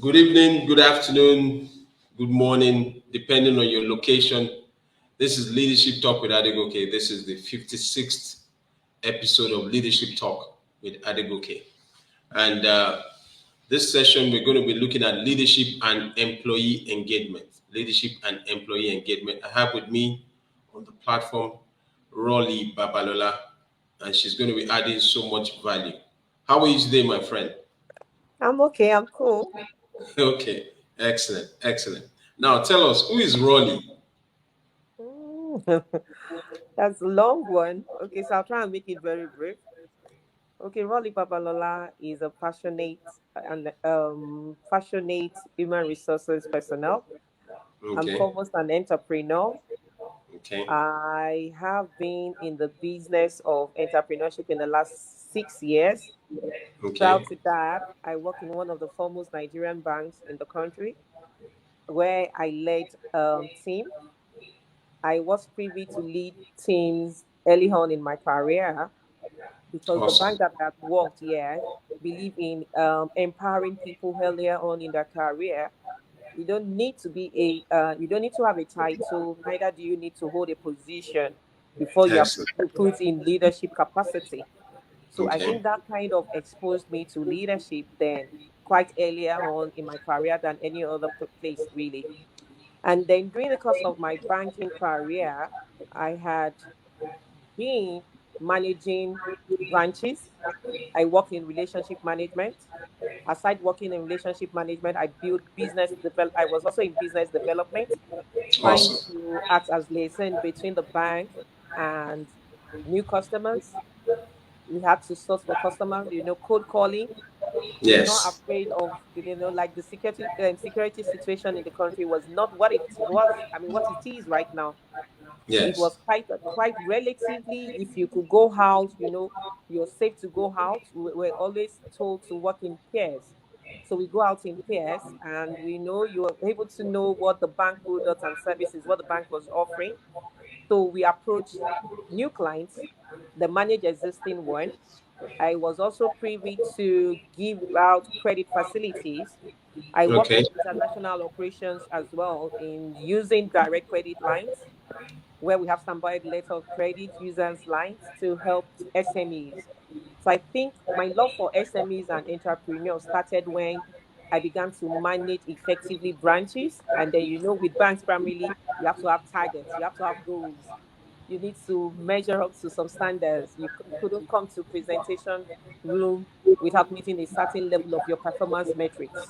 Good evening, good afternoon, good morning, depending on your location. This is Leadership Talk with Adegoke. This is the 56th episode of Leadership Talk with Adegoke. And this session, we're going to be looking at leadership and employee engagement. Leadership and employee engagement. I have with me on the platform Rolly Babalola, and she's going to be adding so much value. How are you today, my friend? I'm okay. I'm cool. Okay, excellent, excellent. Now tell us, who is Rolly? Mm. That's a long one. Okay, so I'll try and make it very brief. Okay, Rolly Babalola is a passionate human resources personnel. I'm Okay, foremost an entrepreneur. okay, I have been in the business of entrepreneurship in the last 6 years. Prior okay, to that, I work in one of the foremost Nigerian banks in the country, where I led team. I was privy to lead teams early on in my career because the bank awesome. that I've worked here believe in empowering people earlier on in their career. You don't need to have a title, neither do you need to hold a position before you are Excellent. put in leadership capacity. So I Okay, think that kind of exposed me to leadership then quite earlier on in my career than any other place really. And then during the course of my banking career, I had been managing branches. I worked in relationship management. Aside working in relationship management, I was also in business development, trying awesome. to act as liaison between the bank and new customers. We had to source for customers, cold calling. We were not Yes, afraid of, like the security situation in the country was not what it was. I mean, what it is right now. It yes, was quite relatively, if you could go out, you're safe to go out. We're always told to work in pairs. So we go out in pairs, and we know you're able to know what the bank products and services, what the bank was offering. So we approach new clients, the manage existing one. I was also privy to give out credit facilities. I worked okay, in international operations as well in using direct credit lines where we have standby letter of credit users lines to help SMEs. So I think my love for SMEs and entrepreneurs started when I began to manage effectively branches. And then, with banks primarily, you have to have targets, you have to have goals. You need to measure up to some standards. You couldn't come to presentation room without meeting a certain level of your performance metrics.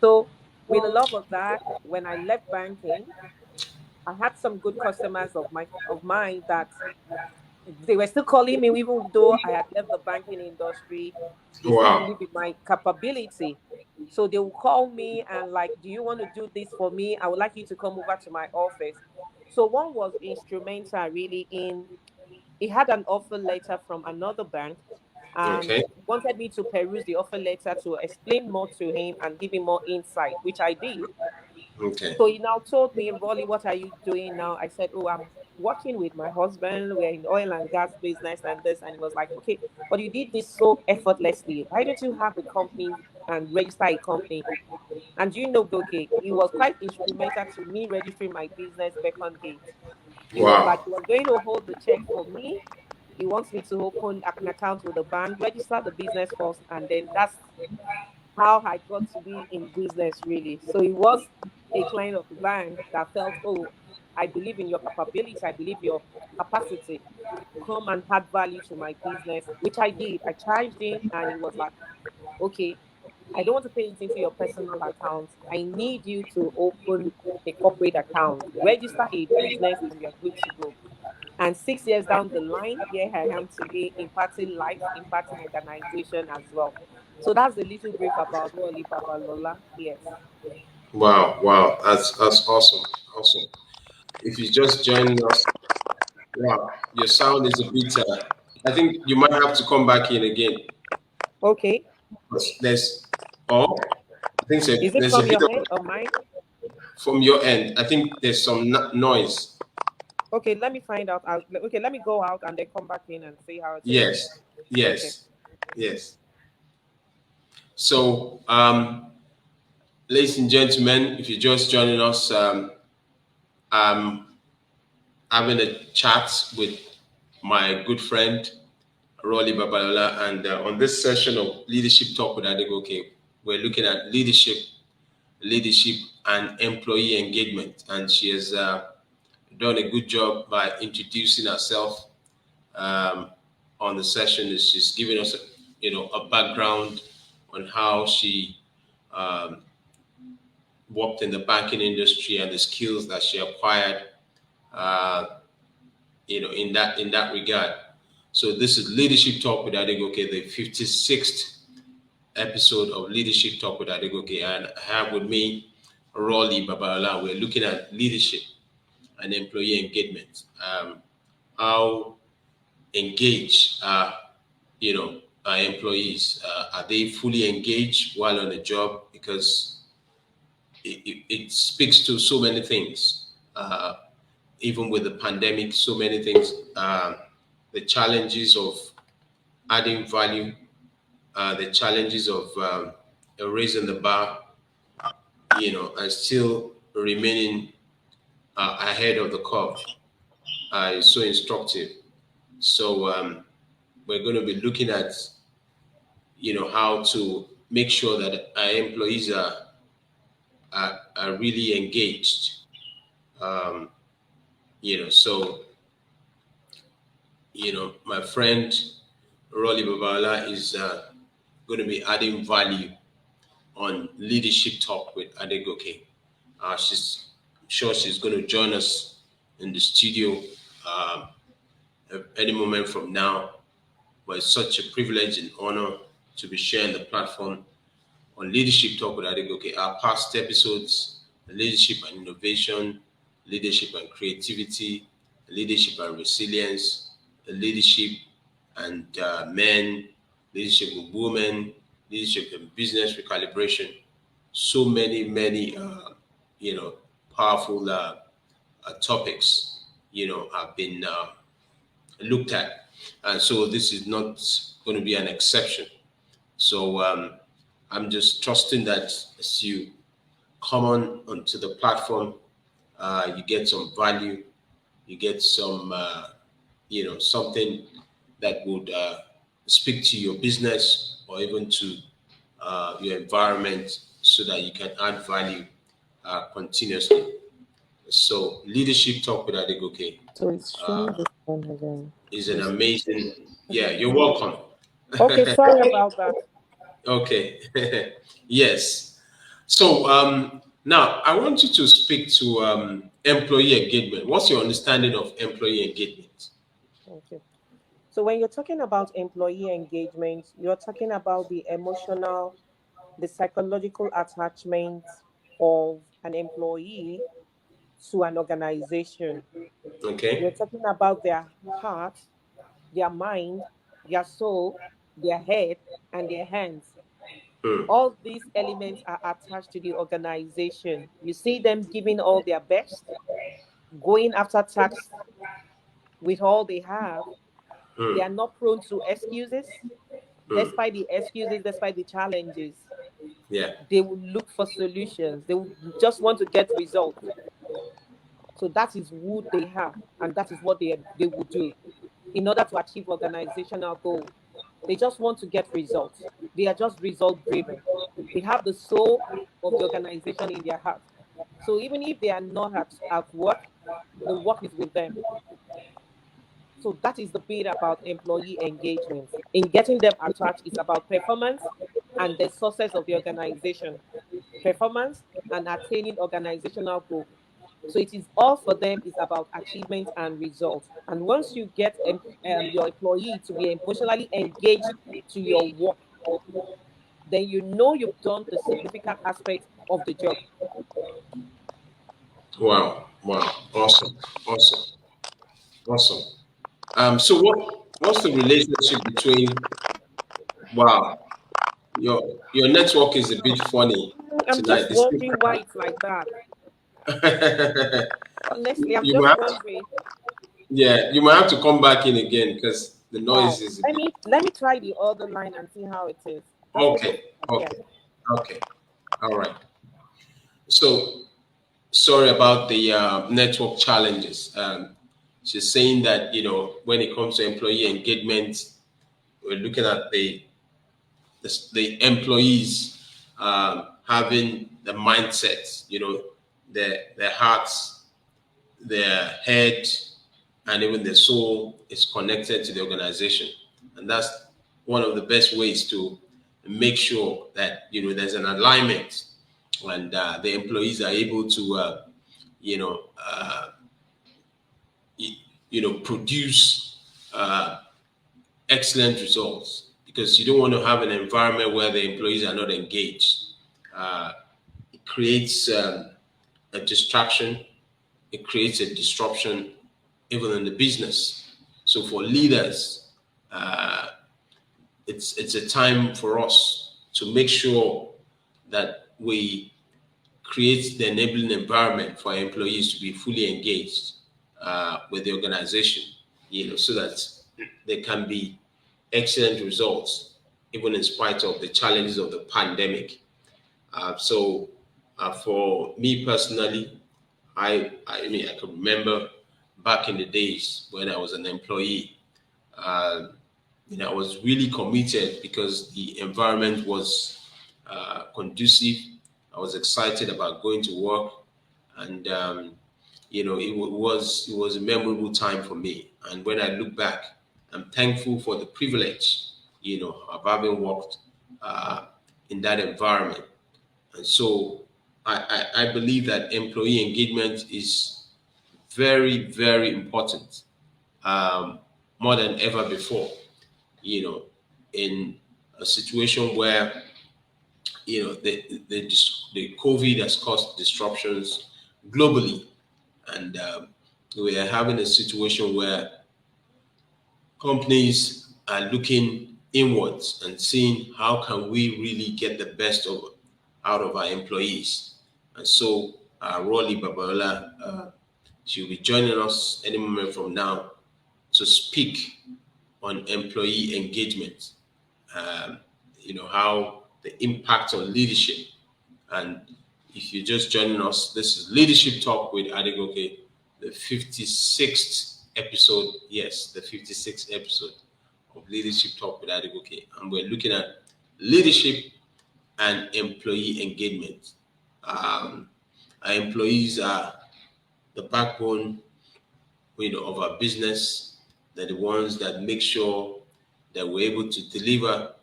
So with the love of that, when I left banking, I had some good customers of mine that they were still calling me even though I had left the banking industry. They still wow, believe in my capability. So they will call me and like, do you want to do this for me? I would like you to come over to my office. So one was instrumental really in he had an offer letter from another bank and okay, wanted me to peruse the offer letter to explain more to him and give him more insight, which I did. okay, So he now told me, Rolly, what are you doing now? I said, oh, I'm working with my husband. We're in oil and gas business and this. And he was like, okay, but you did this so effortlessly. Why don't you have a company and register a company? And okay, he was quite instrumental to me registering my business back on gate. He was like, wow, he was going to hold the check for me. He wants me to open an account with the bank, register the business first, and then that's how I got to be in business really. So it was a client of the bank that felt, oh, I believe in your capability, I believe your capacity. Come and add value to my business, which I did. I charged in and he was like, okay, I don't want to pay it into your personal account. I need you to open a corporate account, register a business, and we are good to go. And 6 years down the line, here I am today, impacting life, impacting organization as well. So that's a little brief about Wally Babalola. Yes. wow, wow. That's awesome, awesome. If you just joined us, wow, your sound is a bit. I think you might have to come back in again. Okay. There's, oh, I think Is it there's a from bit your of end or mine? from your end. I think there's some noise. Okay, let me find out. Okay, let me go out and then come back in and see how it is. Yes, Okay. yes, yes. So, Ladies and gentlemen, if you're just joining us, I'm having a chat with my good friend Rolly Babalola, and on this session of Leadership Talk with Adegoke, we're looking at leadership, and employee engagement. And she has done a good job by introducing herself on the session. She's giving us, a background on how she worked in the banking industry and the skills that she acquired, in that regard. So this is Leadership Talk with Adegoke, the 56th episode of Leadership Talk with Adegoke, and I have with me Rolly Babalola. We're looking at leadership and employee engagement. How engaged our employees? Are they fully engaged while on the job? Because it speaks to so many things. Even with the pandemic, so many things. The challenges of adding value, the challenges of raising the bar, and still remaining ahead of the curve is so instructive. So we're going to be looking at, how to make sure that our employees are really engaged. So my friend Rolly Babala is going to be adding value on Leadership Talk with Adegoke. I'm sure she's going to join us in the studio at any moment from now. But it's such a privilege and honor to be sharing the platform on Leadership Talk with Adegoke. Our past episodes, leadership and innovation, leadership and creativity, leadership and resilience, leadership and men, leadership with women, leadership and business recalibration. So many, powerful topics, have been looked at. And so this is not going to be an exception. So I'm just trusting that as you come onto the platform, you get some value, you get some, something that would speak to your business or even to your environment so that you can add value continuously. So Leadership Talk with Adegoke So it's showing this one again. is an amazing, you're welcome. Okay, sorry about that. Okay. Yes. So now I want you to speak to employee engagement. What's your understanding of employee engagement? Okay. So when you're talking about employee engagement, you're talking about the emotional, the psychological attachment of an employee to an organization. Okay. You're talking about their heart, their mind, their soul, their head, and their hands. All these elements are attached to the organization. You see them giving all their best, going after tasks with all they have. They are not prone to excuses. Despite the excuses, despite the challenges, Yeah. they will look for solutions. They will just want to get results. So that is who they have, and that is what they will do in order to achieve organizational goals. They just want to get results. They are just result driven. They have the soul of the organization in their heart. So even if they are not at work, the work is with them. So that is the bit about employee engagement. In getting them attached, it's about performance and the success of the organization. Performance and attaining organizational goals. So it is all for them is about achievement and results. And once you get your employee to be emotionally engaged to your work, then you know you've done the significant aspect of the job. Wow. Awesome. So what's the relationship between, wow, your network is a bit funny I'm tonight. just wondering why it's like that. Honestly, I'm You just might wondering. you might have to come back in again because the Wow. noise is a bit. Let me try the other line and see how it is. Okay. Yeah. Okay. All right. So sorry about the network challenges. She's saying that, when it comes to employee engagement, we're looking at the employees having the mindset, their hearts, their head, and even their soul is connected to the organization. And that's one of the best ways to make sure that, there's an alignment, and the employees are able to, you know, uh, produce excellent results, because you don't want to have an environment where the employees are not engaged. It creates a distraction, it creates a disruption even in the business. So for leaders, it's a time for us to make sure that we create the enabling environment for our employees to be fully engaged with the organization, so that there can be excellent results, even in spite of the challenges of the pandemic. So for me personally, I mean, I can remember back in the days when I was an employee, I was really committed because the environment was conducive. I was excited about going to work, and it was a memorable time for me. And when I look back, I'm thankful for the privilege, of having worked in that environment. And so I believe that employee engagement is very, very important, more than ever before, in a situation where, the COVID has caused disruptions globally. And we are having a situation where companies are looking inwards and seeing how can we really get the best out of our employees. And so Rolly Babaola, she'll be joining us any moment from now to speak on employee engagement, how the impact on leadership. And if you're just joining us, this is Leadership Talk with Adegoke, the 56th episode. Yes, the 56th episode of Leadership Talk with Adegoke. And we're looking at leadership and employee engagement. Our employees are the backbone, of our business. They're the ones that make sure that we're able to deliver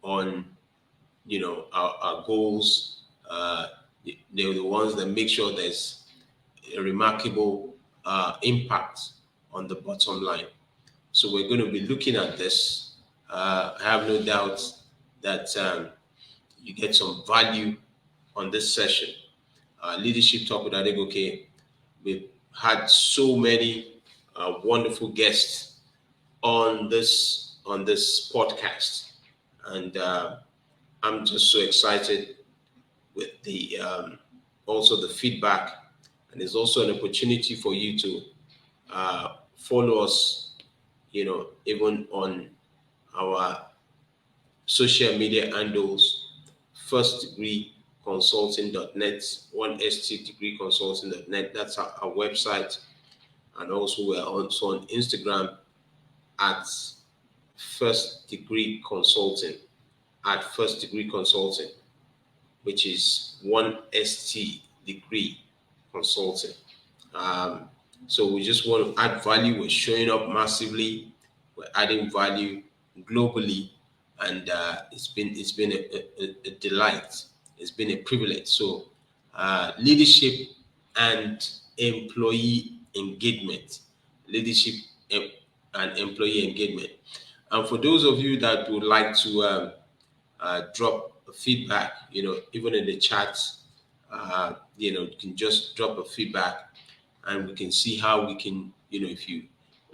on, our goals. They're the ones that make sure there's a remarkable impact on the bottom line. So we're going to be looking at this. I have no doubt that you get some value on this session. Leadership Talk with Adegoke. We've had so many wonderful guests on this podcast, and I'm just so excited with the also the feedback, and there's also an opportunity for you to follow us, even on our social media handles, firstdegreeconsulting.net, 1stdegreeconsulting.net. That's our website. And also we're also on Instagram at First Degree Consulting, which is 1ST Degree Consulting. So we just want to add value. We're showing up massively. We're adding value globally, and it's been a delight. It's been a privilege. So leadership and employee engagement, leadership and employee engagement. And for those of you that would like to drop feedback, even in the chat, you can just drop a feedback, and we can see how we can, if you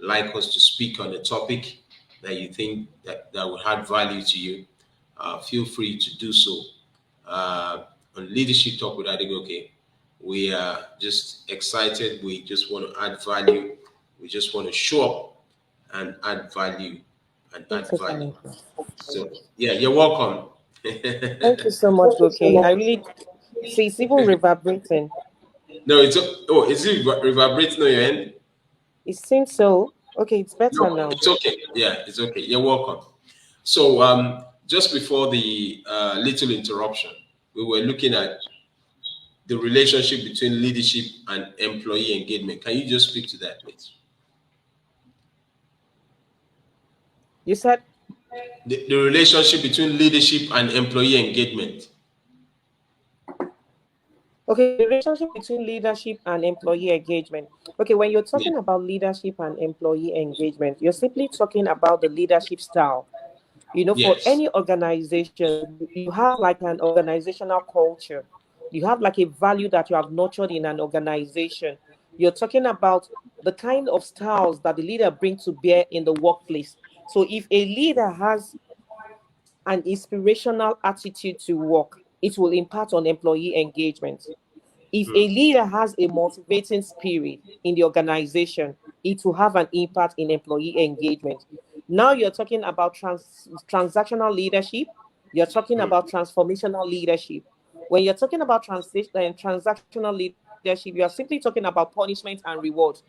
like us to speak on a topic that you think that will add value to you, feel free to do so. On Leadership Talk with Adegoke, we are just excited. We just want to add value. We just want to show up and add value So yeah, you're welcome. Thank you so much, Goke. I really See, it's even reverberating. No, it's is it reverberating on your end? It seems so. Okay, it's better No, now. it's okay. Yeah, it's okay. You're welcome. So, just before the little interruption, we were looking at the relationship between leadership and employee engagement. Can you just speak to that, please? You said The relationship between leadership and employee engagement. okay, the relationship between leadership and employee engagement. Okay, when you're Yeah. talking about leadership and employee engagement, you're simply talking about the leadership style. You know, for Yes. any organization, you have like an organizational culture. You have like a value that you have nurtured in an organization. You're talking about the kind of styles that the leader brings to bear in the workplace. So if a leader has an inspirational attitude to work, it will impact on employee engagement. If a leader has a motivating spirit in the organization, it will have an impact in employee engagement. Now you're talking about transactional leadership, you're talking about transformational leadership. When you're talking about transactional leadership, you are simply talking about punishment and reward.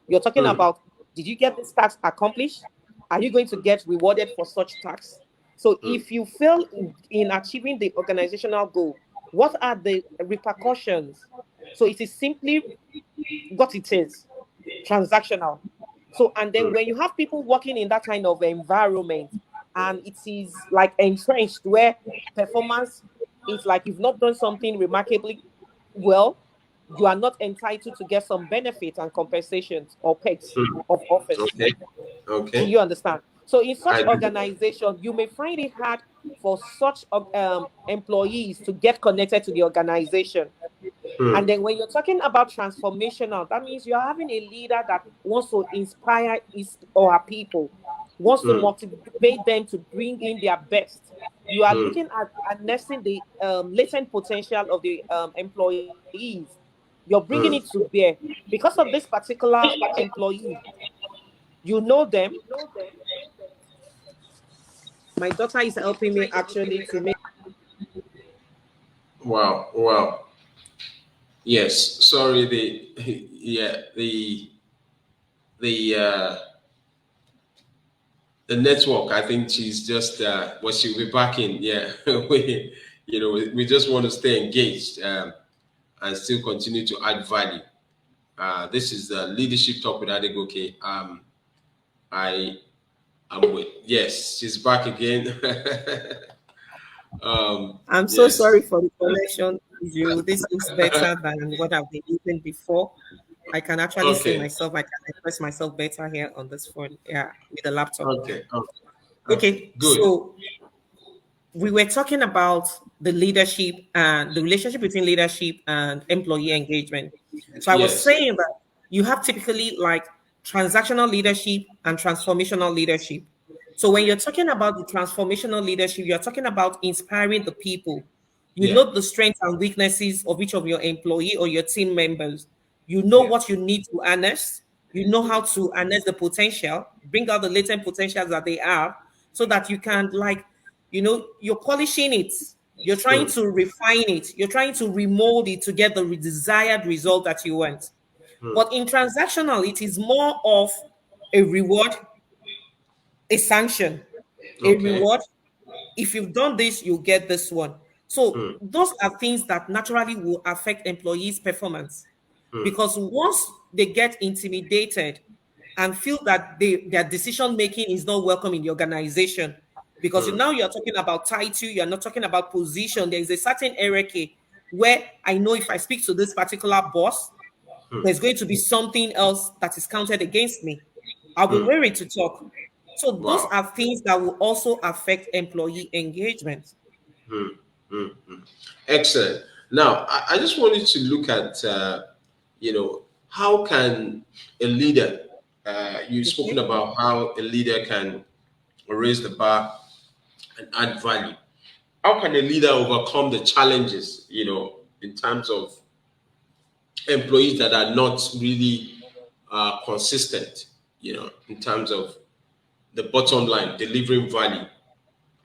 You're talking about, did you get this task accomplished? Are you going to get rewarded for such tasks? So if you fail in achieving the organizational goal, what are the repercussions? So it is simply what it is, transactional. So, and then when you have people working in that kind of environment, and it is like entrenched where performance is like you've not done something remarkably well, you are not entitled to get some benefits and compensations or perks of office. Okay. Do Okay. you understand? So in such I do. organization, you may find it hard for such employees to get connected to the organization. And then when you're talking about transformational, that means you're having a leader that wants to inspire his or her people, wants to motivate them to bring in their best. You are looking at harnessing the latent potential of the employees. You're bringing it to bear. Because of this particular employee, you know them. My daughter is helping me actually to make. Wow. Wow. Yes. Sorry. The yeah. The the network. I think she's just well, she'll be back in. Yeah. We just want to stay engaged and still continue to add value. This is the leadership talk with Adegoke. I am with, yes, she's back again. I'm so sorry Yes. for the connection issue. This looks better than what I've been using before. I can actually see Okay. myself. I can express myself better here on this phone. Yeah, with the laptop. Okay. Okay. Okay. Okay, Good. so we were talking about the leadership and the relationship between leadership and employee engagement. So I was Yes. saying that you have typically like transactional leadership and transformational leadership. So when you're talking about the transformational leadership, you're talking about inspiring the people. You Yeah. know the strengths and weaknesses of each of your employee or your team members. You know Yeah. what you need to harness. You know how to harness the potential, bring out the latent potentials that they have, so that you can you're polishing it. You're trying to refine it. You're trying to remold it to get the desired result that you want. But in transactional, it is more of a reward, a sanction, a Okay. reward. If you've done this, you'll get this one. So those are things that naturally will affect employees' performance, because once they get intimidated and feel that their decision making is not welcome in the organization, because now you're talking about title, you're not talking about position. There is a certain hierarchy where I know if I speak to this particular boss, there's going to be something else that is counted against me. I'll be worried to talk. So those Wow. are things that will also affect employee engagement. Excellent. Now, I just wanted to look at, how can a leader, you've spoken Mhm. about how a leader can raise the bar and add value. How can a leader overcome the challenges, in terms of employees that are not really consistent, in terms of the bottom line, delivering value?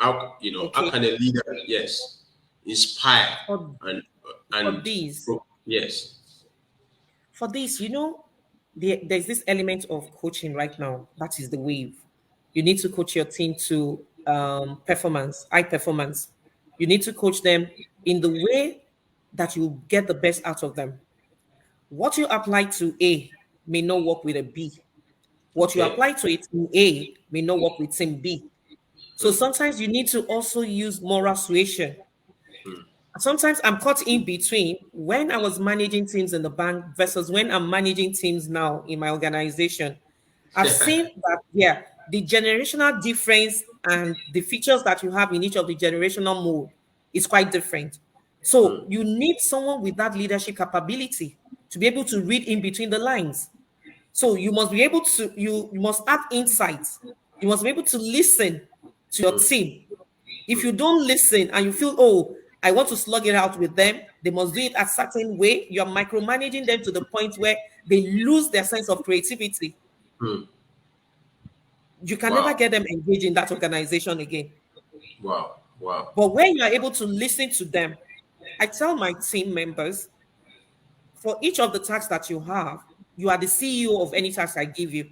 How Okay. can a leader, yes, inspire Oh, and And these, yes. for this, there's this element of coaching right now. That is the wave. You need to coach your team to performance, high performance. You need to coach them in the way that you get the best out of them. What you apply to A may not work with a B. What you Okay. apply to a team A may not work with team B. So sometimes you need to also use moral suasion. Sometimes I'm caught in between when I was managing teams in the bank versus when I'm managing teams now in my organization. I've seen that, yeah, the generational difference and the features that you have in each of the generational mode is quite different. So you need someone with that leadership capability to be able to read in between the lines. So you must be able to, you must have insights. You must be able to listen to your team. If you don't listen and you feel, oh, I want to slug it out with them, they must do it a certain way. You're micromanaging them to the point where they lose their sense of creativity. You can never Wow. get them engaged in that organization again. Wow. Wow. But when you're able to listen to them, I tell my team members, for each of the tasks that you have, you are the CEO of any task I give you.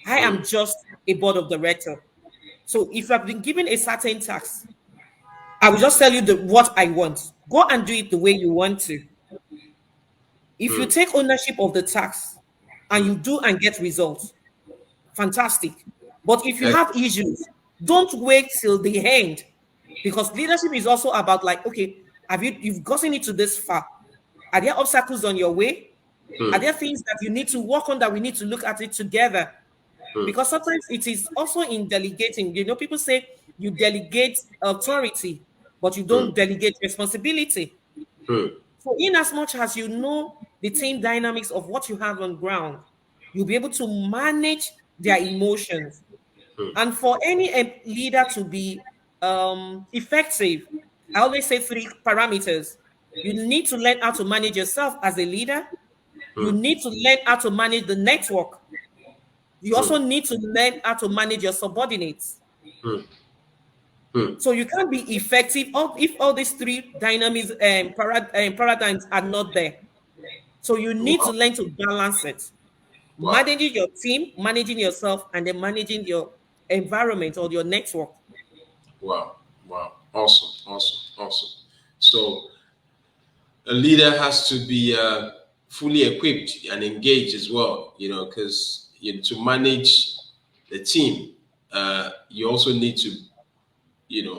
I am just a board of director. So if you have been given a certain task, I will just tell you what I want. Go and do it the way you want to. If you take ownership of the task and you do and get results, fantastic. But if you Eh, have issues, don't wait till the end, because leadership is also about, like, okay, you've gotten it to this far? Are there obstacles on your way? Are there things that you need to work on that we need to look at it together? Because sometimes it is also in delegating. People say you delegate authority, but you don't delegate responsibility. So in as much as you know the team dynamics of what you have on ground, you'll be able to manage their emotions. And for any leader to be effective, I always say 3 parameters. You need to learn how to manage yourself as a leader. You need to learn how to manage the network. You also need to learn how to manage your subordinates. So you can't be effective if all these 3 dynamics and paradigms are not there. So you need to wow. learn to balance it. Wow. Managing your team, managing yourself, and then managing your environment or your network. Wow. Wow. Awesome. Awesome. Awesome. So a leader has to be fully equipped and engaged as well, because to manage the team, you also need to,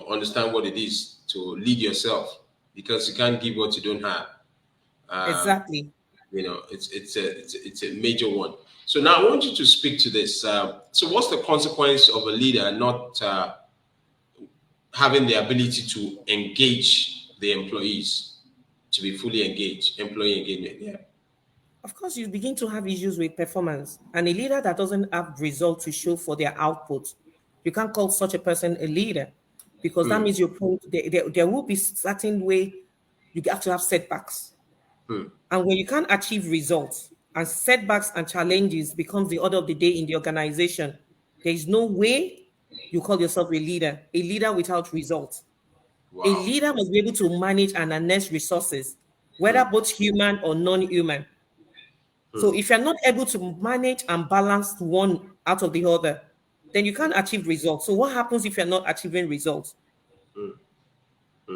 understand what it is to lead yourself, because you can't give what you don't have. Exactly. It's a major one. So now I want you to speak to this. So what's the consequence of a leader not having the ability to engage the employees, to be fully engaged, employee engagement? Yeah. Of course, you begin to have issues with performance. And a leader that doesn't have results to show for their output, you can't call such a person a leader, because that means there will be certain way you have to have setbacks. And when you can't achieve results and setbacks and challenges becomes the order of the day in the organization, there is no way you call yourself a leader without results. A Wow. leader must be able to manage and harness resources, whether both human or non-human. So if you're not able to manage and balance one out of the other, then you can't achieve results. So what happens if you're not achieving results?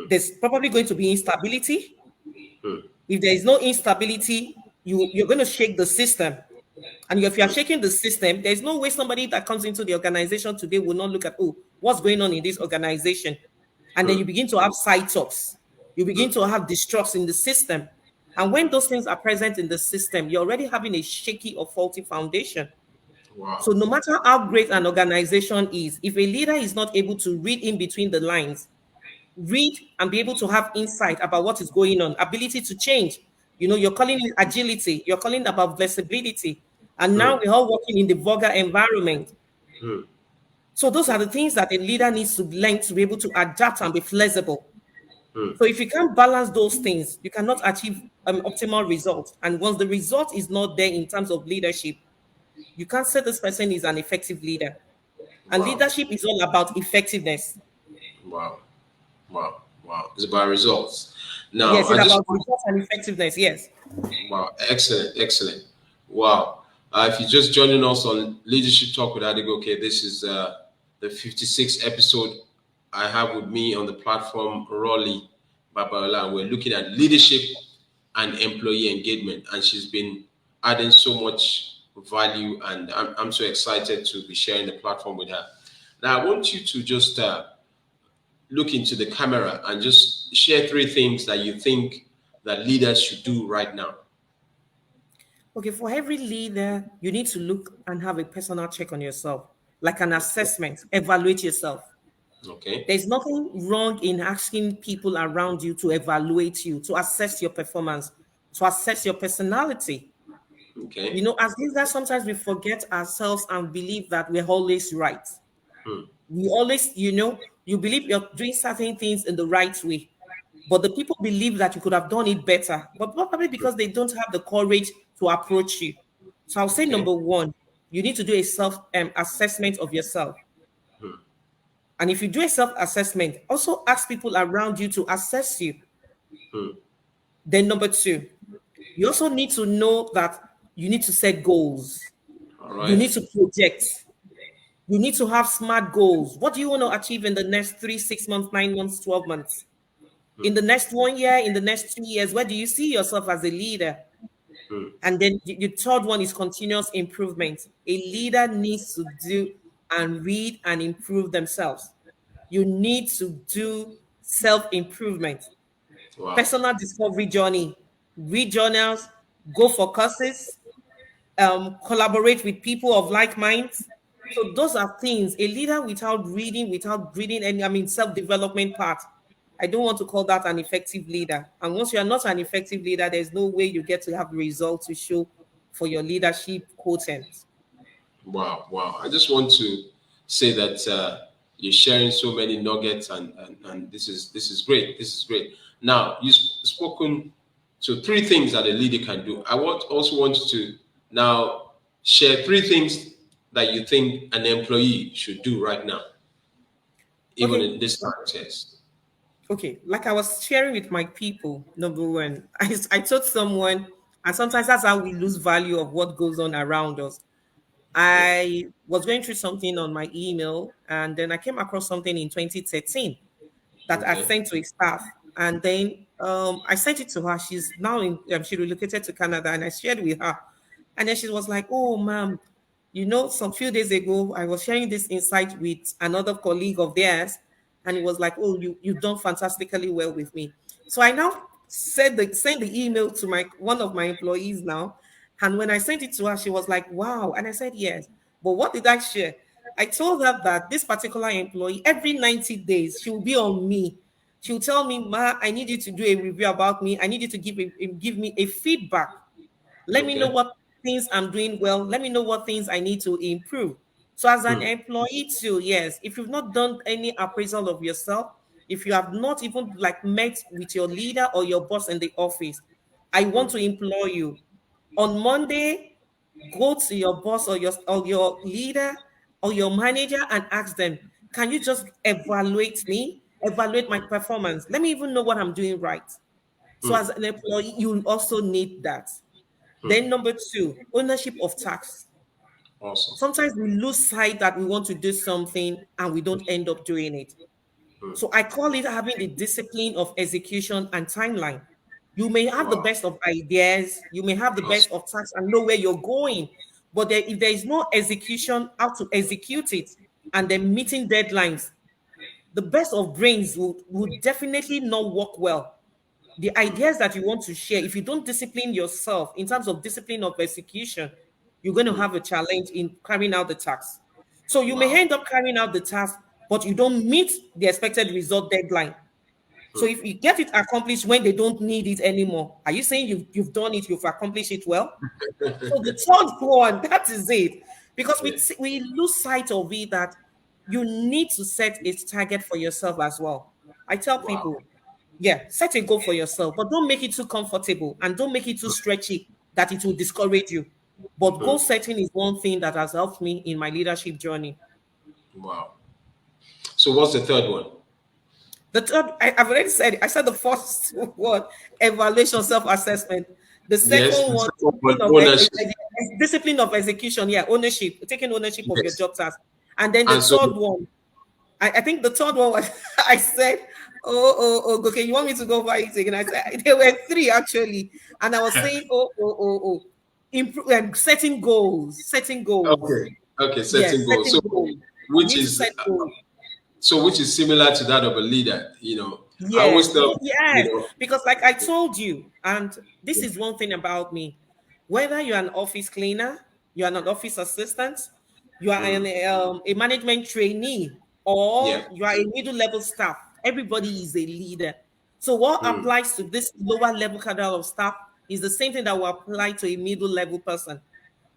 There's probably going to be instability. If there is no instability, you're going to shake the system. And if you're shaking the system, there's no way somebody that comes into the organization today will not look at, oh, what's going on in this organization? And then you begin to have side talks. You begin to have distrust in the system. And when those things are present in the system, you're already having a shaky or faulty foundation. Wow. So no matter how great an organization is, if a leader is not able to read in between the lines, read and be able to have insight about what is going on, ability to change. You're calling it agility, you're calling it about flexibility. And now we're all working in the vulgar environment. So those are the things that a leader needs to learn to be able to adapt and be flexible. So if you can't balance those things, you cannot achieve optimal results. And once the result is not there in terms of leadership, you can't say this person is an effective leader. And Wow. leadership is all about effectiveness. Wow. Wow. Wow. It's about results. Now, Yes, it's I just about results and effectiveness. Yes. wow, excellent, excellent. Wow. If you're just joining us on Leadership Talk with Adegoke, this is the 56th episode I have with me on the platform, Rolly Babaola. We're looking at leadership and employee engagement, and she's been adding so much value, and I'm so excited to be sharing the platform with her. Now, I want you to just look into the camera and just share three things that you think that leaders should do right now. Okay, for every leader, you need to look and have a personal check on yourself, like an assessment, evaluate yourself. Okay. There's nothing wrong in asking people around you to evaluate you, to assess your performance, to assess your personality. Okay. You know, as leaders, sometimes we forget ourselves and believe that we're always right. Hmm. We always, you believe you're doing certain things in the right way, but the people believe that you could have done it better, but probably because they don't have the courage to approach you. So I'll say Okay. number one, you need to do a self assessment of yourself. Hmm. And if you do a self assessment, also ask people around you to assess you. Hmm. Then number two, you also need to know that you need to set goals. All You right. need to project. You need to have smart goals. What do you want to achieve in the next 3, 6 months, 9 months, 12 months? In the next 1 year, in the next 2 years, where do you see yourself as a leader? Hmm. And then the third one is continuous improvement. A leader needs to do and read and improve themselves. You need to do self improvement, Wow. personal discovery journey, read journals, go for courses, collaborate with people of like minds. So those are things. A leader without reading any, self-development part. I don't want to call that an effective leader. And once you are not an effective leader, there's no way you get to have results to show for your leadership quotient. Wow. Wow. I just want to say that you're sharing so many nuggets, and this is great. This is great. Now you've spoken to three things that a leader can do. I also want you to now share three things that you think an employee should do right now, even Okay. in this time. Yes. Okay. Like I was sharing with my people, number one, I told someone, and sometimes that's how we lose value of what goes on around us. Okay. I was going through something on my email, and then I came across something in 2013 that I Okay. sent to a staff. And then I sent it to her. She's now she relocated to Canada, and I shared with her. And then she was like, "Oh, ma'am, some few days ago, I was sharing this insight with another colleague of theirs, and it was like, oh, you've done fantastically well with me." So I now send the email to my one of my employees now, and when I sent it to her, she was like, "Wow!" And I said, "Yes." But what did I share? I told her that this particular employee, every 90 days, she will be on me. She'll tell me, "Ma, I need you to do a review about me. I need you to give me a feedback. Let me know Okay. what things I'm doing well. Let me know what things I need to improve." So, as an Hmm. employee, too, yes, if you've not done any appraisal of yourself, if you have not even like met with your leader or your boss in the office, I want to implore you on Monday, go to your boss or your leader or your manager and ask them, "Can you just evaluate me, evaluate my performance? Let me even know what I'm doing right." So, Hmm. as an employee, you also need that. Hmm. Then number two, ownership of tasks. Awesome. Sometimes we lose sight that we want to do something and we don't end up doing it. Hmm. So I call it having the discipline of execution and timeline. You may have the Wow. best of ideas, you may have the best Awesome. of tasks and know where you're going, but if there is no execution, how to execute it, and then meeting deadlines, the best of brains will definitely not work well. The ideas that you want to share, if you don't discipline yourself in terms of discipline of execution, you're going to Hmm. have a challenge in carrying out the task. So you may Wow. end up carrying out the task, but you don't meet the expected result deadline. So Hmm. if you get it accomplished when they don't need it anymore, are you saying you've done it, you've accomplished it well? So the third one, that is it. Because Yeah. we lose sight of it that you need to set a target for yourself as well. I tell Wow. people, yeah, set a goal for yourself, but don't make it too comfortable and don't make it too stretchy that it will discourage you. But Hmm. goal setting is one thing that has helped me in my leadership journey. Wow. So what's the third one? The third, I've already said it. I said the first one, evaluation, self-assessment. The Yes. second The one, second one, ownership. discipline of execution. Yeah, ownership, taking ownership of your Yes. job task. And then the And so, third one, I think the third one was I said, okay, you want me to go over it again? I said there were three actually, and I was saying, improve and setting goals. okay, okay, Yes, setting goals. setting So, goals. You which need to is set goals. which is similar to that of a leader. I Yes, always tell, yes, because like I told you, and this is one thing about me, whether you're an office cleaner, you're an office assistant, you are a management trainee, yeah, or you are a middle level staff, everybody is a leader. So what applies to this lower level cadre of staff is the same thing that will apply to a middle level person.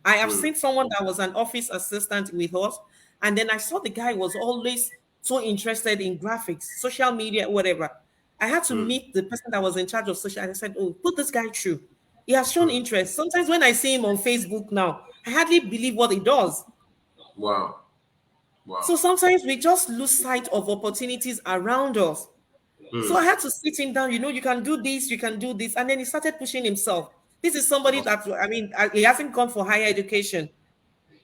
I have seen someone that was an office assistant with us, and then I saw the guy was always so interested in graphics, social media, whatever. I had to meet the person that was in charge of social. I said, "Oh, put this guy through. He has shown interest." Sometimes when I see him on Facebook now, I hardly believe what he does. wow, So wow, sometimes we just lose sight of opportunities around us. So I had to sit him down. You can do this, you can do this, and then he started pushing himself. This is somebody that he hasn't gone for higher education.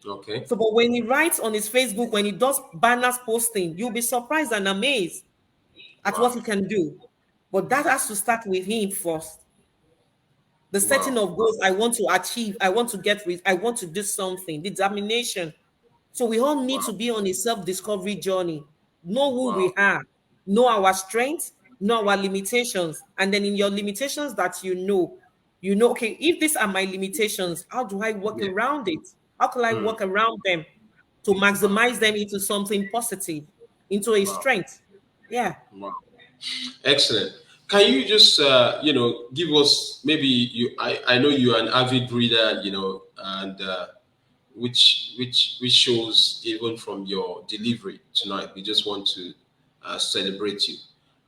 okay, So, but when he writes on his Facebook, when he does banners posting, you'll be surprised and amazed at what wow, he can do. But that has to start with him first. The setting wow, of goals I want to achieve, I want to get rid, I want to do something, determination. So we all need wow, to be on a self-discovery journey. Know who wow, we are, know our strengths, know our limitations, and then in your limitations that okay, if these are my limitations, how do I work yeah, around it? How can I work around them to wow, maximize them into something positive, into a wow, strength? Yeah. wow. Excellent. Can you just give us, maybe I know you're an avid reader, and which shows even from your delivery tonight. We just want to celebrate you.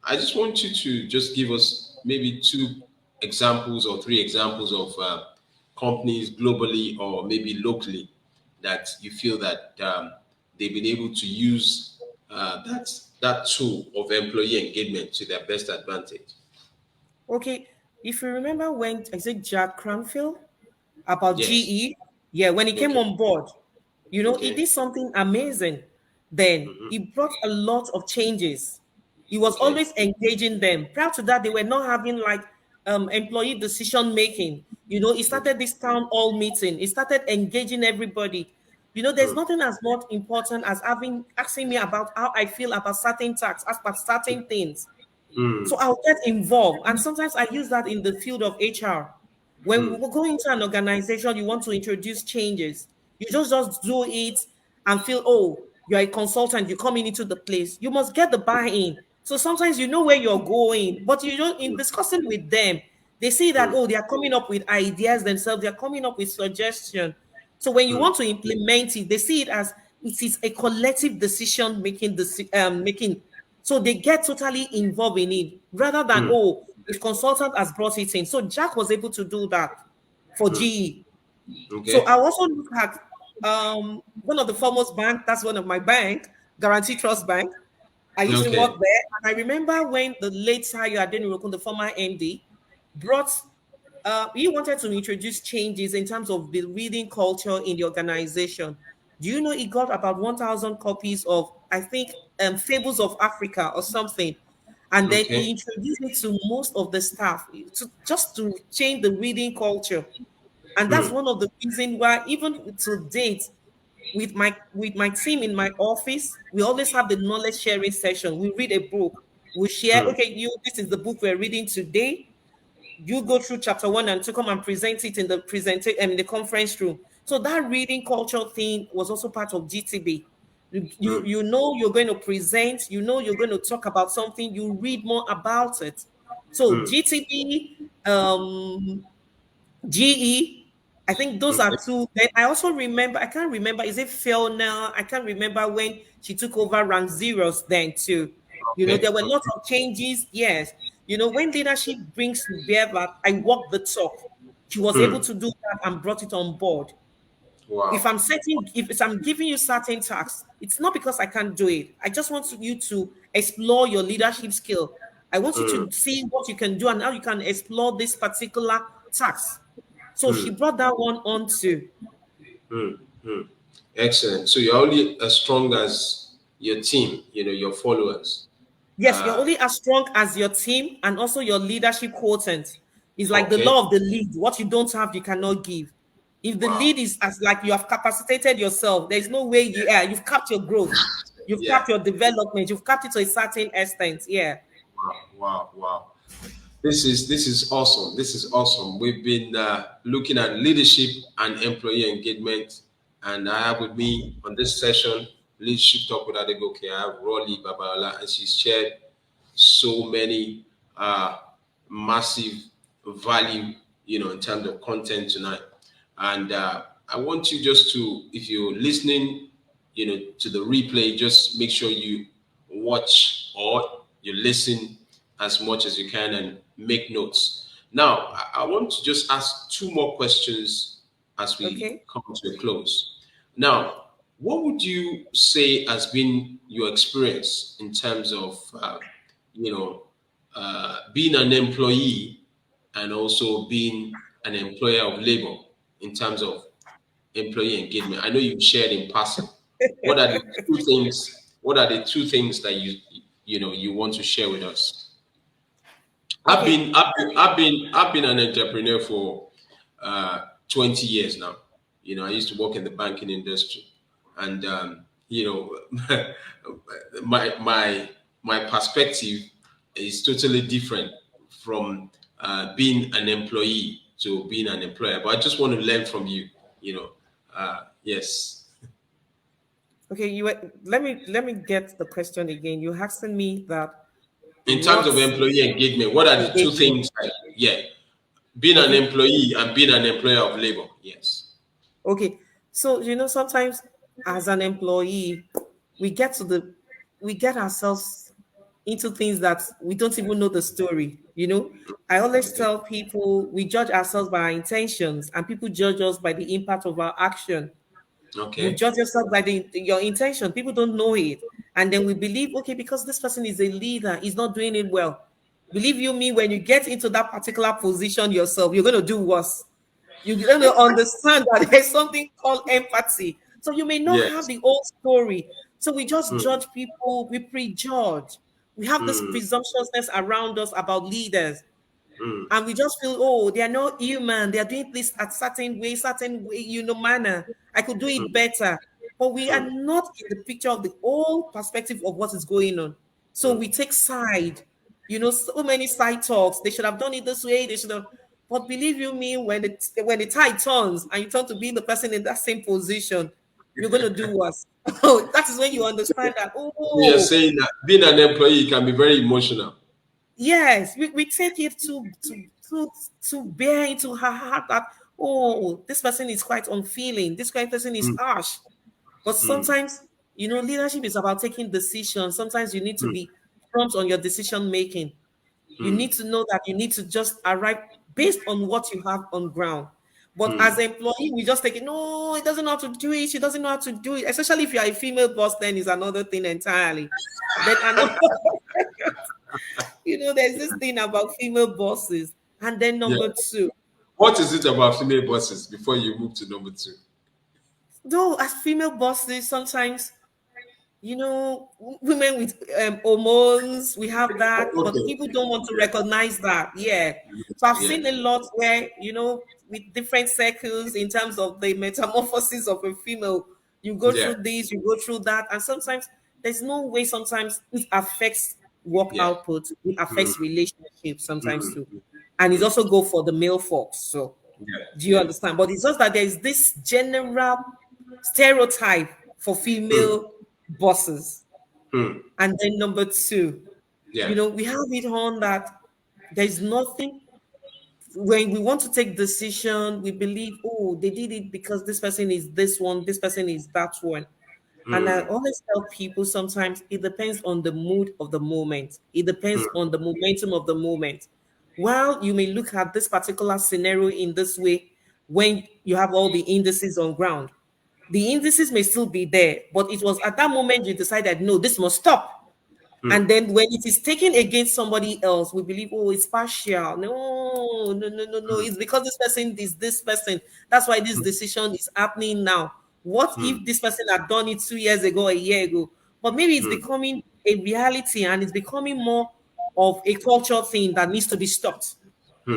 I just want you to just give us maybe two examples or three examples of companies globally or maybe locally that you feel that they've been able to use that tool of employee engagement to their best advantage. Okay. If you remember when I said Jack Cranfield about Yes. GE, yeah, when he came Okay. on board, he Okay. did something amazing. Then he brought a lot of changes. He was Okay. always engaging them. Prior to that, they were not having like employee decision making. He started this town hall meeting. He started engaging everybody. There's nothing as much important as asking me about how I feel about certain tasks, as per certain things. So I'll get involved. And sometimes I use that in the field of HR. When we go into an organization, you want to introduce changes. You just do it and feel, oh, you're a consultant, you're coming into the place. You must get the buy-in. So sometimes you know where you're going, but you don't in discussing with them, they see that, oh, they are coming up with ideas themselves, they're coming up with suggestions. So when you want to implement it, they see it as it is a collective decision making. So they get totally involved in it rather than, oh, if consultant has brought it in. So Jack was able to do that for GE. So Okay. I also look at one of the foremost bank, that's one of my bank, Guarantee Trust Bank. I used to work Okay. there. And I remember when the late Sayo Adenirokun, the former MD, brought he wanted to introduce changes in terms of the reading culture in the organization. Do you know he got about 1,000 copies of, I think, Fables of Africa or something? And then he Okay. introduced it to most of the staff just to change the reading culture. And that's one of the reasons why, even to date, with my team in my office, we always have the knowledge sharing session. We read a book, we share, okay, this is the book we're reading today. You go through chapter 1 and 2, come and present it in the in the conference room. So that reading culture thing was also part of GTB. You know you're going to present, you're going to talk about something, you read more about it. So GTB, GE, I think those are Okay. two. Then I also remember, I can't remember, is it Fiona? I can't remember when she took over Rank Zeros then too. Okay. There were lots of changes. Yes. When leadership brings to bear that I walk the talk, she was able to do that and brought it on board. Wow. If I'm giving you certain tasks, it's not because I can't do it. I just want you to explore your leadership skill. I want you mm, to see what you can do and how you can explore this particular task. So she mm, brought that one on too. mm, mm. Excellent. So you're only as strong as your team, your followers. Yes, you're Uh, only as strong as your team and also your leadership quotient. It's like the okay. law of the lead. What you don't have, you cannot give. If the Wow. lead is as like you have capacitated yourself, there's no way you've capped your growth, you've Yeah. capped your development, you've capped it to a certain extent. Yeah. Wow. Wow. Wow. This is awesome. This is awesome. We've been looking at leadership and employee engagement, and I have with me on this session leadership talk with Adegoke. I have Rolly Babala, and she's shared so many massive value, in terms of content tonight. And I want you just to, if you're listening, to the replay, just make sure you watch or you listen as much as you can and make notes. Now, I want to just ask two more questions as we Okay. come to a close. Now, what would you say has been your experience in terms of, being an employee and also being an employer of labor in terms of employee engagement? I know you shared in passing. What are the two things? What are the two things that you want to share with us? I've Okay. been I've been I've been I've been an entrepreneur for 20 years now. I used to work in the banking industry, and my perspective is totally different from being an employee to being an employer. But I just want to learn from you. Yes. Okay. Let me get the question again. You're asking me that In terms of what's employee engagement, what are the two engagement? things that, yeah, being an Okay. employee and being an employer of labor? Yes. Okay. So sometimes as an employee, we get to the we get ourselves into things that we don't even know the story. I always Okay. tell people we judge ourselves by our intentions, and people judge us by the impact of our action. You Okay. judge yourself by your intention. People don't know it. And then we believe, okay, because this person is a leader, he's not doing it well. Believe you me, when you get into that particular position yourself, you're going to do worse. You're going to understand that there's something called empathy. So you may not have Yes. the whole story. So we just Mm, judge people, we prejudge. We have this mm, presumptuousness around us about leaders, mm, and we just feel, oh, they are not human, they are doing this at certain way, manner. I could do it mm, better. But we are mm, not in the picture of the whole perspective of what is going on. So mm, we take side. So many side talks. They should have done it this way, they should have. But believe you me, when the tide turns and you turn to be the person in that same position, you're gonna do worse. That is when you understand that, So you're oh, saying that being an employee can be very emotional. yes, we take it to bear into her heart that, oh, this person is quite unfeeling, this kind of person is Mm, harsh. But mm, sometimes, leadership is about taking decisions. Sometimes you need to mm, be prompt on your decision making. You mm, need to know that you need to just arrive based on what you have on ground. But as mm. an employee, we just take it, no, he doesn't know how to do it. She doesn't know how to do it. Especially if you're a female boss, then is another thing entirely. Then another there's this thing about female bosses. And then Yeah. number two, What is it about female bosses before you move to number two? though as female bosses, sometimes, women with hormones, we have that, but Okay. people don't want to Yeah. recognize that. Yeah. So I've Yeah. seen a lot where, with different circles in terms of the metamorphosis of a female, you go Yeah. through this, you go through that, and sometimes there's no way, sometimes it affects work Yeah. output, it Mm, affects relationships sometimes mm, too. mm, And it's mm. also go for the male folks. So Yeah. do you Yeah. understand? But it's just that there's this general stereotype for Mm, female bosses. mm. And then number two, Yeah. we have it on that there's nothing when we want to take decision, we believe, oh, they did it because this person is this one, this person is that one. And I Mm, always tell people sometimes it depends on the mood of the moment. It depends mm, on the momentum of the moment. While you may look at this particular scenario in this way, when you have all the indices on ground, the indices may still be there, but it was at that moment you decided, no, this must stop. And then when it is taken against somebody else, we believe, oh, it's partial. No, no, no, no, no. It's because this person is this person. That's why this decision is happening now. What if this person had done it 2 years ago, a year ago? But maybe it's becoming a reality and it's becoming more of a cultural thing that needs to be stopped.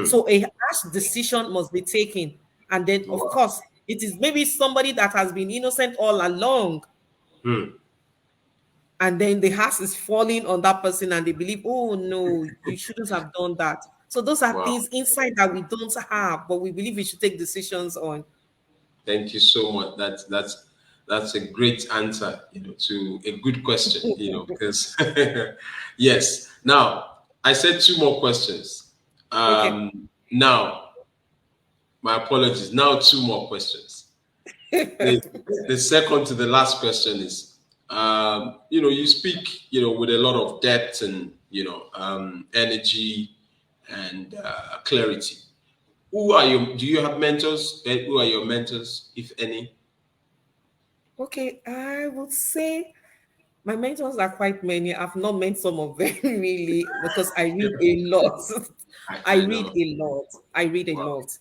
So a harsh decision must be taken. And then, of Wow. course, it is maybe somebody that has been innocent all along, and then the house is falling on that person and they believe, oh no, you shouldn't have done that. So those are Wow. things inside that we don't have, but we believe we should take decisions on. Thank you so much. That's a great answer, to a good question, because yes. Now, I said two more questions. Okay. Now, my apologies. Now, two more questions. The second to the last question is, you speak, with a lot of depth and, energy and clarity. Do you have mentors? Who are your mentors, if any? Okay, I would say my mentors are quite many. I've not met some of them really because I read a lot. I I read know. a lot. I read a Wow. lot.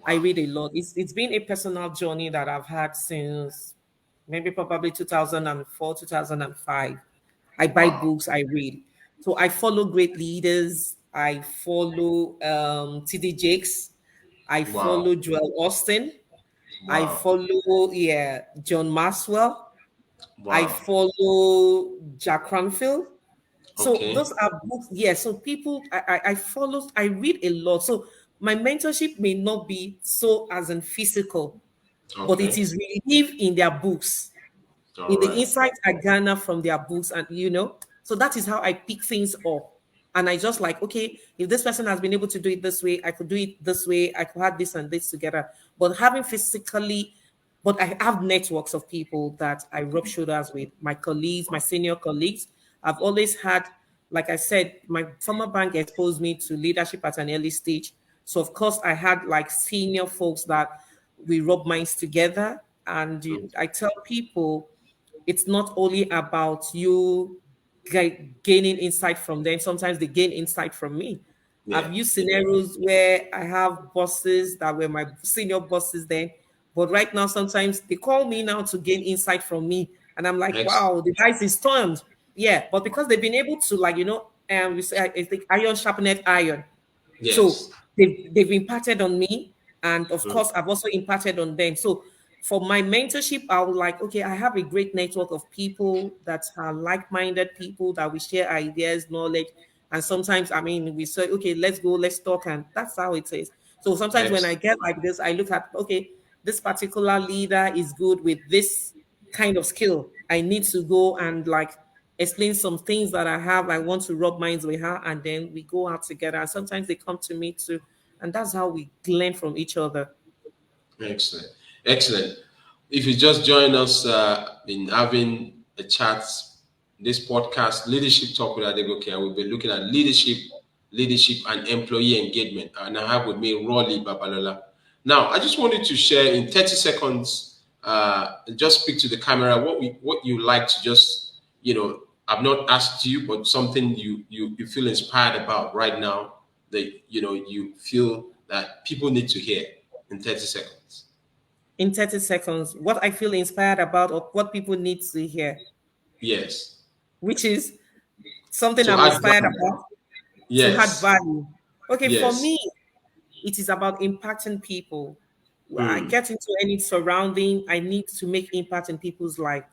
I Wow. read a lot. It's been a personal journey that I've had since maybe probably 2004, 2005. I buy Wow. books, I read. So I follow great leaders. I follow TD Jakes. I Wow. follow Joel Austin. I Wow. follow, yeah, John Maxwell. I Wow. follow Jack Cranfield. So Okay. those are books, yeah. So people I follow, I read a lot. So my mentorship may not be so as in physical, but it Okay. is relieved in their books, All in the right. insights I garner from their books, and so that is how I pick things up. And I just like, okay, if this person has been able to do it this way, I could do it this way, I could have this and this together. But having physically, but I have networks of people that I rub shoulders with, my colleagues, my senior colleagues. I've always had, like I said, my former bank exposed me to leadership at an early stage. So of course I had like senior folks that we rub minds together. And I tell people it's not only about you gaining insight from them. Sometimes they gain insight from me. Yeah. I've used scenarios where I have bosses that were my senior bosses then, but right now sometimes they call me now to gain insight from me, and I'm like, Excellent. wow, the dice is turned. Yeah, but because they've been able to, like, we say I think iron sharpened iron. So Yes. they've imparted on me, and of course, I've also imparted on them. So for my mentorship, I would like, okay, I have a great network of people that are like-minded people that we share ideas, knowledge, and sometimes, I mean, we say, okay, let's go, let's talk, and that's how it is. So sometimes when I Excellent. get like this, I look at, okay, this particular leader is good with this kind of skill. I need to go and like explain some things that I have. I want to rub minds with her, and then we go out together. And sometimes they come to me too, and that's how we learn from each other. Excellent. Excellent. If you just join us in having a chat, this podcast, Leadership Talk with Adegoke, and we'll be looking at leadership and employee engagement. And I have with me Rolly Babalola. Now, I just wanted to share in 30 seconds, just speak to the camera, what you like to just, I've not asked you, but something you feel inspired about right now that, you feel that people need to hear in 30 seconds. In 30 seconds, what I feel inspired about or what people need to hear, Yes. which is something To I'm add inspired value. about to add Yes. value. Okay, for Yes. me, it is about impacting people. I Hmm. get into any surrounding, I need to make impact in people's life.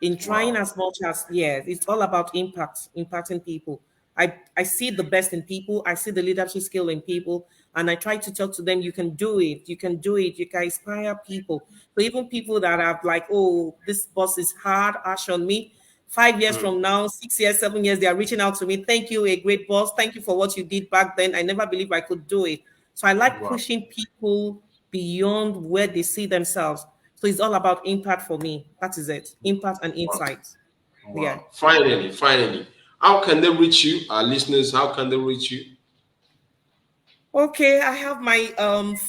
In trying Wow. as much as, yeah, it's all about impact, impacting people. I see the best in people, I see the leadership skill in people, and I try to talk to them, you can do it, you can do it, you can inspire people. So even people that have like, oh, this boss is hard, harsh on me, 5 years Hmm. from now, 6 years, 7 years, they are reaching out to me. Thank you, a great boss. Thank you for what you did back then. I never believed I could do it. So I like Wow. pushing people beyond where they see themselves. So it's all about impact for me. That is it. Impact and Wow. insight. Yeah. Wow. Finally. How can they reach you? Our listeners, how can they reach you? Okay, I have my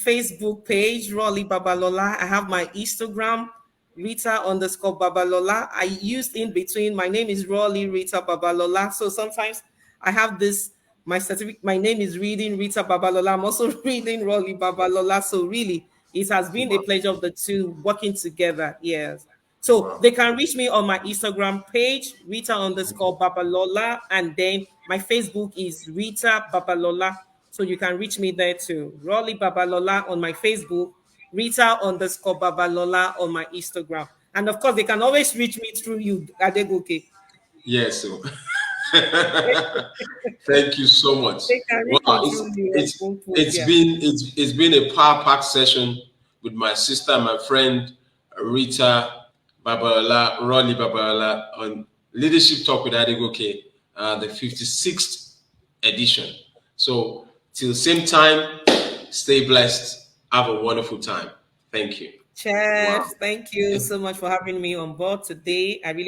Facebook page, Rolly Babalola. I have my Instagram. Rita_Babalola. I used in between. My name is Rolly Rita Babalola. So sometimes I have this, my certificate, my name is reading Rita Babalola. I'm also reading Rolly Babalola. So really, it has been a Wow. pleasure of the two working together. Yes. So Wow. they can reach me on my Instagram page, Rita_Babalola, and then my Facebook is Rita Babalola. So you can reach me there too. Rolly Babalola on my Facebook, Rita_Babalola on my Instagram. And of course, they can always reach me through you, Adegoke. Yes. So thank you so much. They can reach Wow, me through you on both ways. Yeah. it's been a power packed session with my sister, my friend Rita Babala, Rolly Babala on Leadership Talk with Adegoke, the 56th edition. So till same time, stay blessed. Have a wonderful time. Thank you. Wow. Cheers. Thank you so much for having me on board today. I really